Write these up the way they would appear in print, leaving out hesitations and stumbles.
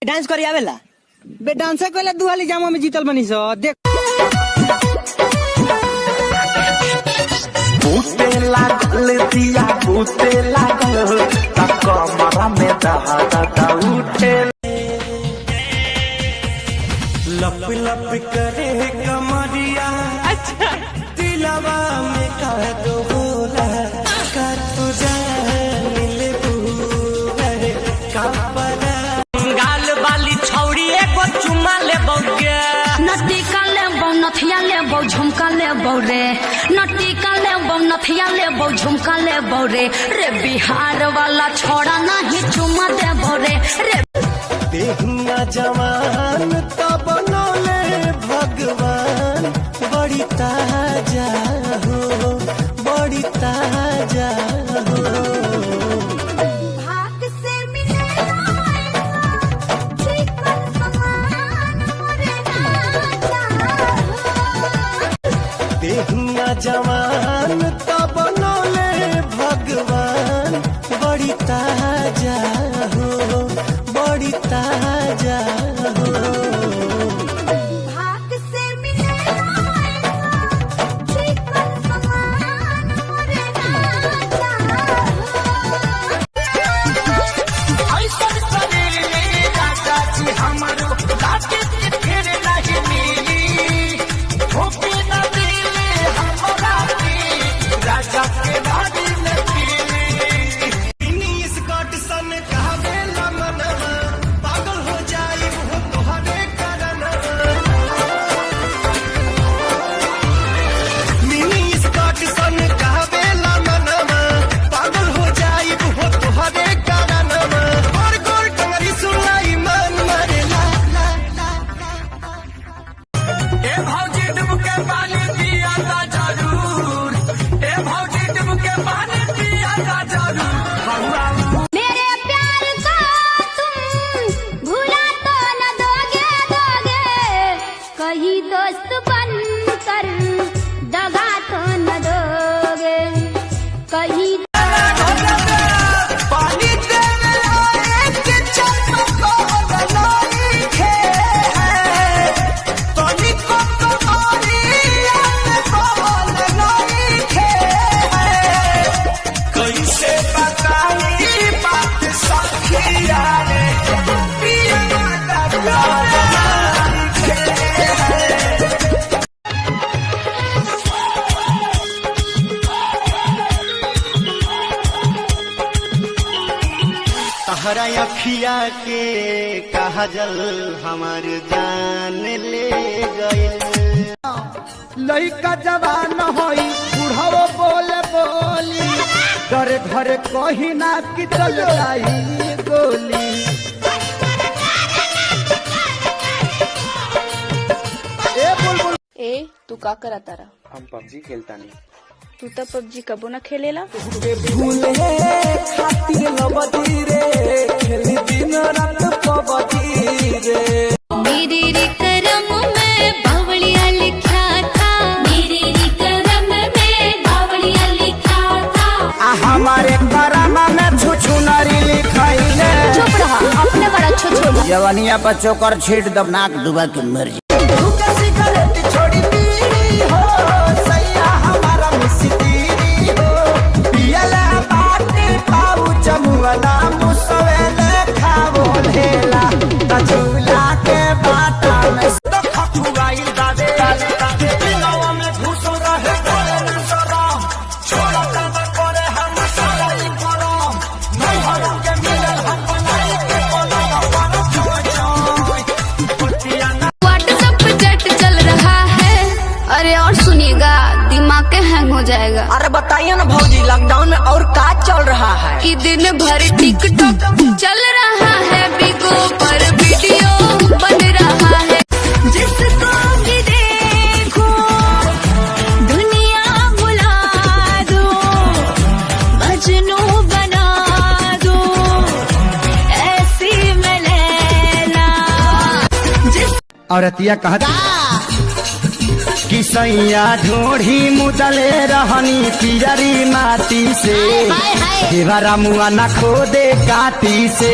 Dance करी आवेला बे डांस कइला दुहाली जामा में जीतल बनी सो देख बूते लागल दिया बूते लागल तक कमरा में दहा उठे लप लप करे कमरिया अच्छा दिलवा में कह दो बोला कर तू मिले पूरे कपड़ा गाल वाली छौड़ी एगो चुमा ले बौगे नटिका लेबौ नथिया लेबौ झुमका लेबौ रे नटिका लेबौ नथिया लेबौ झुमका लेबौ रे रे बिहार वाला छोड़ा नहीं चुमा देबौ रे रे देहिया जवान तब नौले भगवान बड़ी ताजा हो बड़ी ताजा हो भाग से मिलेगा चिकन समान मोरे राजा देहिया जवान तब नौले भगवान बड़ी ताजा हो बड़ी ताजा हो भाग से मिलेगा चिकन समान मोरे राजा दोस्त बनकर दगा तो न दोगे कहीं पानी देने आए के चमको गलाई खे है तोनी को तुम्हारी बोल नहीं खे है कैसे बताई बात सखिया रे पिया दादा तहरा अखिया के काजल हमार जान ले गए लइका जवान होई बुढ़ाओ बोले बोली घर घर कहीं ना कि चल जाई गोली ए बुलबुल ए तू का करा तारा हम पबजी खेलता नहीं। तू तो पबजी कबो ना खेलेला भूले खातिर लबदी रे खेली दिन रात पबजी रे मेरे रे करम में बावड़िया लिखा था मेरे रे करम में बावड़िया लिखा था हमारे करम में छुछु नारी लिखाइले चुप रहा अपने बड़ा छुछु जवानिया पर चोकर छीट दबनाक डूबा के मर सिगरेट छोड़ी पीनी हो सैया हमारा मिस्त्री हो पियला बाटे पाऊ चमुअला मुसवेले खावो ढेला तझूला के बाटा में तो खखुआइल दादे दिनवा में घुस रहे करे न सराम छोड़ा तब करे हम सारा ही करम नहीं हरम के मिलल हम बनाई के कोना पर पतिया व्हाट्सएप पे चैट चल रहा है अरे और सुनिएगा दिमाग के हैंग हो जाएगा अरे बताइए ना भौजी लॉकडाउन में और का चल रहा है कि दिन भर टिकटॉक चल रहा है बिगो पर वीडियो बन रहा है जिसको भी देखो दुनिया भुला दो मजनू बना दो ऐसी मैं लैला औरतिया कहती कि सैया ढोढ़ी मुदले रहनी पियरी माटी से देवरा मुआ न खोदे काटी से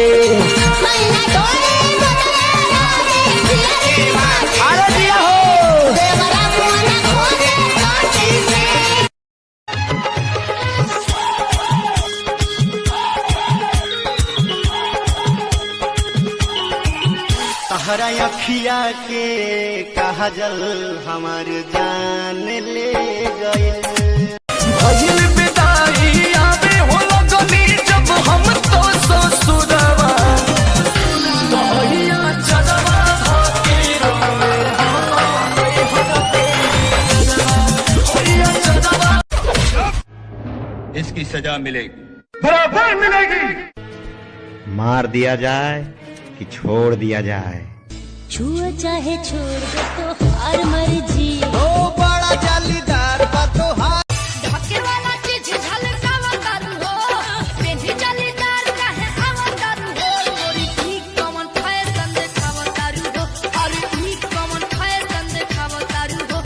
तहरा अखिया के काजल हमार जान ले गए। भइल विदाई आवे हो लगनी जब हम तो ससुरवा दहिया चलवा धके रोवे होइया चलवा। इसकी सजा मिलेगी, बराबर मिलेगी। मार दिया जाए कि छोड़ दिया जाए। छुआ चाहे छोड़ दे तो हार मर्जी।